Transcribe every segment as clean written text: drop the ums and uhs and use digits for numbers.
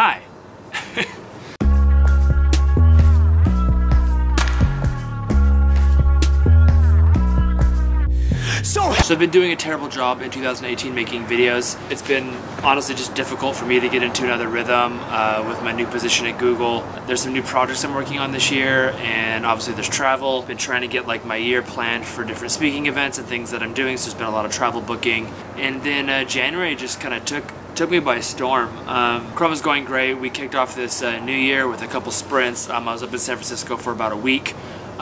Hi. So I've been doing a terrible job in 2018 making videos. It's been honestly just difficult for me to get into another rhythm with my new position at Google. There's some new projects I'm working on this year, and obviously there's travel. Been trying to get like my year planned for different speaking events and things that I'm doing, so there's been a lot of travel booking. And then January just kind of took me by storm. Chrome is going great. We kicked off this new year with a couple sprints. I was up in San Francisco for about a week,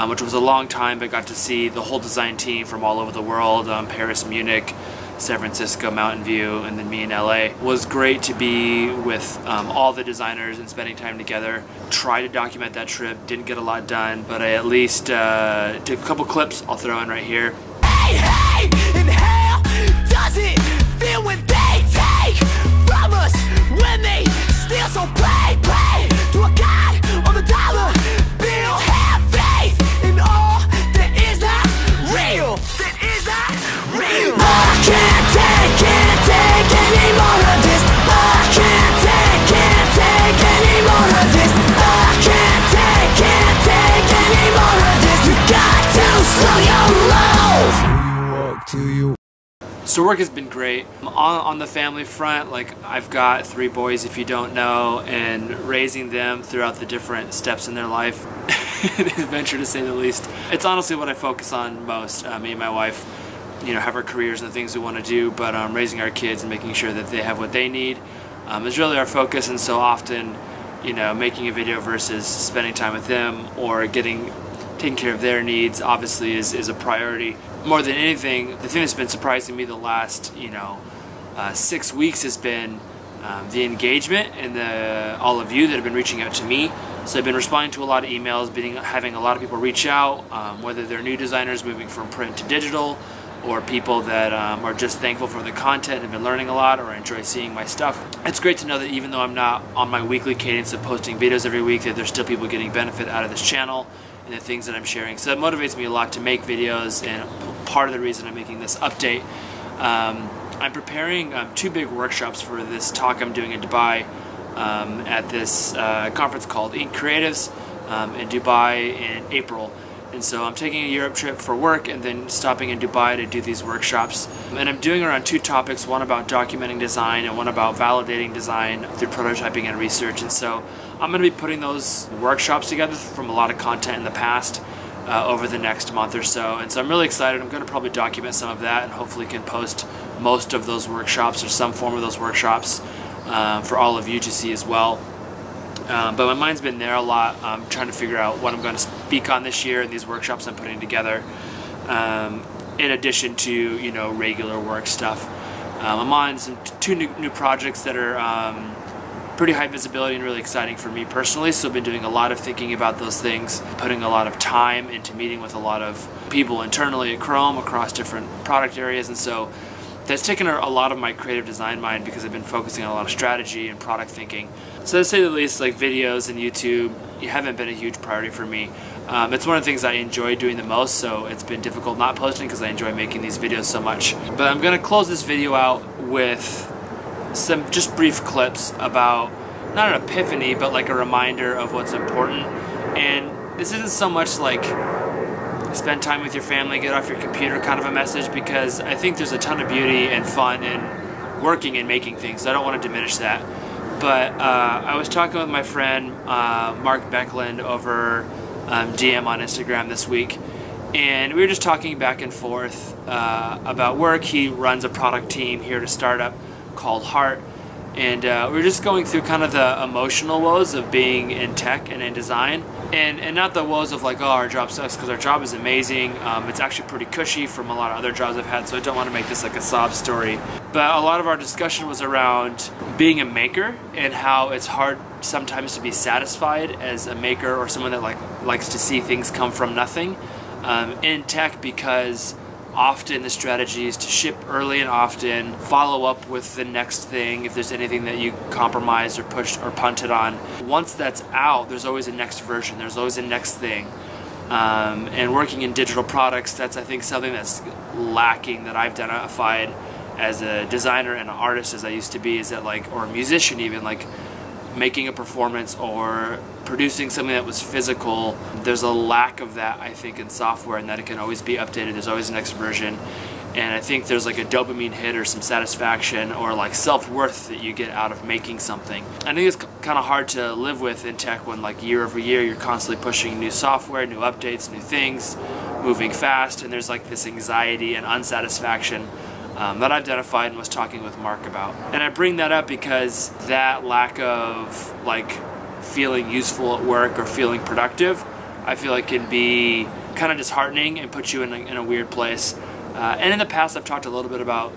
which was a long time, but got to see the whole design team from all over the world, Paris, Munich, San Francisco, Mountain View, and then me in LA. It was great to be with all the designers and spending time together. Tried to document that trip, didn't get a lot done, but I at least took a couple clips I'll throw in right here. Hey, hey, and how does it feel when they take from us, when they steal? So play to a god on the dollar bill. Have faith in all that is not real, that is not real. I can't take any more of this. I can't take any more of this. I can't take any more of this. You got to slow your roll. So work has been great. On the family front, like I've got 3 boys if you don't know, and raising them throughout the different steps in their life, an adventure to say the least. It's honestly what I focus on most. Me and my wife, you know, have our careers and the things we want to do, but raising our kids and making sure that they have what they need is really our focus. And so often, you know, making a video versus spending time with them or taking care of their needs obviously is a priority. More than anything, the thing that's been surprising me the last, 6 weeks has been the engagement and all of you that have been reaching out to me. So I've been responding to a lot of emails, having a lot of people reach out, whether they're new designers moving from print to digital, or people that are just thankful for the content and have been learning a lot or enjoy seeing my stuff. It's great to know that even though I'm not on my weekly cadence of posting videos every week, that there's still people getting benefit out of this channel and the things that I'm sharing. So that motivates me a lot to make videos, and part of the reason I'm making this update. I'm preparing 2 big workshops for this talk I'm doing in Dubai at this conference called Ink Creatives in Dubai in April. And so I'm taking a Europe trip for work and then stopping in Dubai to do these workshops. And I'm doing around 2 topics, one about documenting design and one about validating design through prototyping and research. And so I'm going to be putting those workshops together from a lot of content in the past over the next month or so. And so I'm really excited. I'm going to probably document some of that and hopefully can post most of those workshops or some form of those workshops for all of you to see as well. But my mind's been there a lot. I'm trying to figure out what I'm going to speak on this year and these workshops I'm putting together, in addition to regular work stuff. I'm on some 2 new projects that are pretty high visibility and really exciting for me personally. So I've been doing a lot of thinking about those things, putting a lot of time into meeting with a lot of people internally at Chrome across different product areas, and so that's taken a lot of my creative design mind because I've been focusing on a lot of strategy and product thinking. So to say the least, like videos and YouTube haven't been a huge priority for me. It's one of the things I enjoy doing the most, so it's been difficult not posting because I enjoy making these videos so much. But I'm going to close this video out with some just brief clips about, not an epiphany, but like a reminder of what's important. And this isn't so much like spend time with your family, get off your computer kind of a message, because I think there's a ton of beauty and fun in working and making things, so I don't want to diminish that. But I was talking with my friend Mark Beckland over DM on Instagram this week, and we were just talking back and forth about work. He runs a product team here at a startup called Heart, and we were just going through kind of the emotional woes of being in tech and in design. And not the woes of like, oh, our job sucks, because our job is amazing. It's actually pretty cushy from a lot of other jobs I've had, so I don't want to make this like a sob story. But a lot of our discussion was around being a maker and how it's hard sometimes to be satisfied as a maker or someone that likes to see things come from nothing in tech, because often the strategy is to ship early and often, follow up with the next thing if there's anything that you compromised or pushed or punted on. Once that's out, there's always a next version, there's always a next thing. And working in digital products, that's I think something that's lacking that I've identified as a designer and an artist as I used to be, is that or a musician even, making a performance or producing something that was physical, there's a lack of that, I think, in software, and that it can always be updated. There's always a next version. And I think there's like a dopamine hit or some satisfaction or like self-worth that you get out of making something. I think it's kind of hard to live with in tech when like year over year you're constantly pushing new software, new updates, new things, moving fast, and there's like this anxiety and unsatisfaction that I identified and was talking with Mark about. And I bring that up because that lack of like feeling useful at work or feeling productive, I feel like can be kind of disheartening and put you in a weird place. And in the past, I've talked a little bit about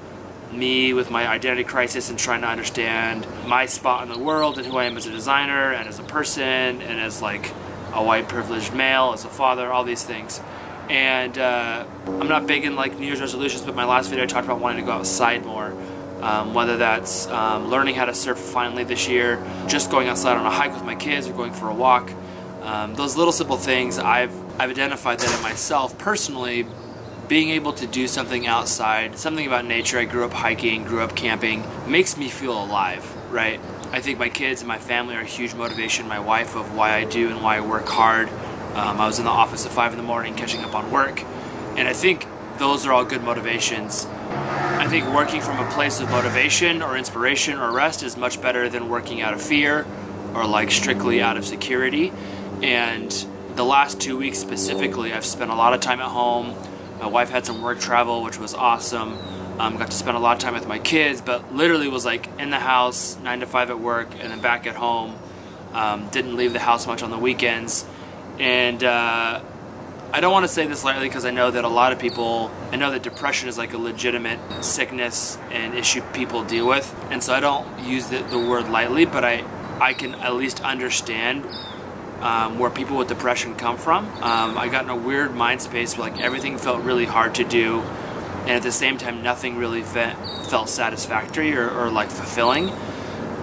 me with my identity crisis and trying to understand my spot in the world and who I am as a designer and as a person and as like a white privileged male, as a father, all these things. And I'm not big in like New Year's resolutions, but my last video I talked about wanting to go outside more. Whether that's learning how to surf finally this year, just going outside on a hike with my kids or going for a walk. Those little simple things, I've identified that in myself personally. Being able to do something outside, something about nature, I grew up hiking, grew up camping, makes me feel alive, right? I think my kids and my family are a huge motivation, my wife, of why I do and why I work hard. I was in the office at 5 in the morning catching up on work, and I think those are all good motivations. I think working from a place of motivation or inspiration or rest is much better than working out of fear or like strictly out of security. And the last 2 weeks specifically, I've spent a lot of time at home. My wife had some work travel, which was awesome. Got to spend a lot of time with my kids, but literally was like in the house, 9 to 5 at work, and then back at home. Didn't leave the house much on the weekends. And I don't want to say this lightly because I know that a lot of people, I know that depression is like a legitimate sickness and issue people deal with. And so I don't use the word lightly, but I can at least understand where people with depression come from. I got in a weird mind space where like everything felt really hard to do, and at the same time nothing really felt satisfactory or like fulfilling.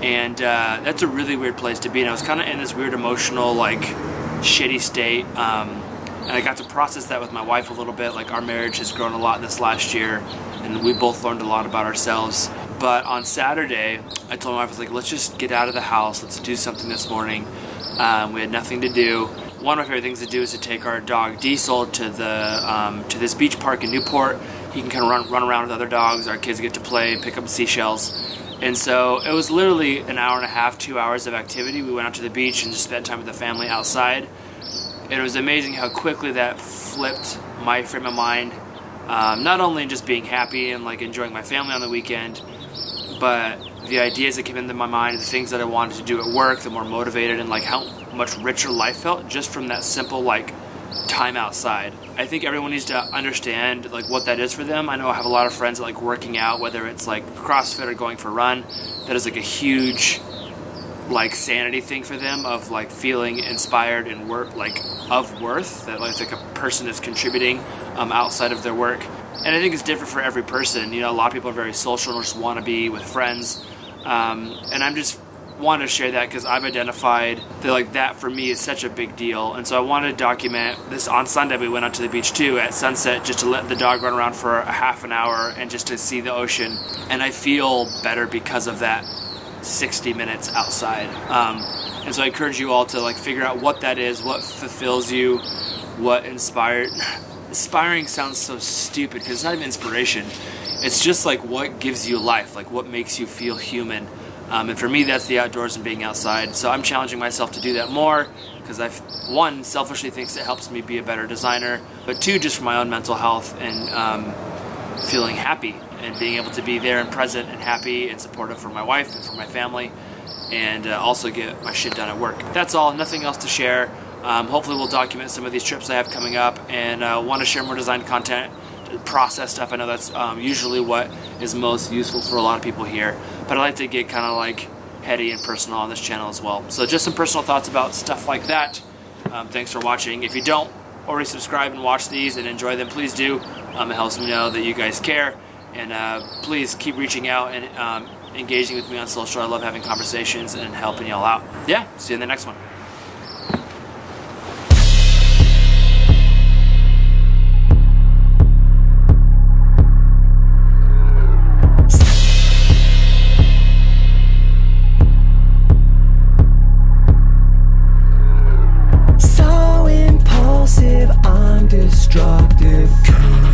And that's a really weird place to be, and I was kind of in this weird emotional like shitty state, and I got to process that with my wife a little bit. Like our marriage has grown a lot this last year, and we both learned a lot about ourselves. But on Saturday I told my wife, I was like, let's just get out of the house, let's do something this morning. We had nothing to do. One of my favorite things to do is to take our dog Diesel to this beach park in Newport. He can kind of run around with other dogs. Our kids get to play, pick up seashells. And so it was literally an hour and a half, 2 hours of activity. We went out to the beach and just spent time with the family outside. And it was amazing how quickly that flipped my frame of mind. Not only in just being happy and like enjoying my family on the weekend, but the ideas that came into my mind, the things that I wanted to do at work, the more motivated, and like how much richer life felt just from that simple like time outside. I think everyone needs to understand like what that is for them. I know I have a lot of friends that like working out, whether it's like CrossFit or going for a run. That is like a huge like sanity thing for them, of like feeling inspired and worth that like a person is contributing outside of their work. And I think it's different for every person. You know, a lot of people are very social and just want to be with friends. And I'm just want to share that because I've identified that like that for me is such a big deal. And so I wanted to document this. On Sunday we went out to the beach too at sunset, just to let the dog run around for a half an hour and just to see the ocean. And I feel better because of that 60 minutes outside. And so I encourage you all to like figure out what that is, what fulfills you, what inspiring sounds so stupid because it's not even inspiration. It's just like what gives you life, like what makes you feel human. And for me, that's the outdoors and being outside. So I'm challenging myself to do that more because I've, one, selfishly thinks it helps me be a better designer, but two, just for my own mental health and feeling happy and being able to be there and present and happy and supportive for my wife and for my family, and also get my shit done at work. That's all, nothing else to share. Hopefully we'll document some of these trips I have coming up, and want to share more design content, process stuff. I know that's usually what is most useful for a lot of people here, but I like to get kind of like heady and personal on this channel as well. So just some personal thoughts about stuff like that. Thanks for watching. If you don't already subscribe and watch these and enjoy them, please do. It helps me know that you guys care, and please keep reaching out and engaging with me on social. I love having conversations and helping y'all out. Yeah, see you in the next one. destructive.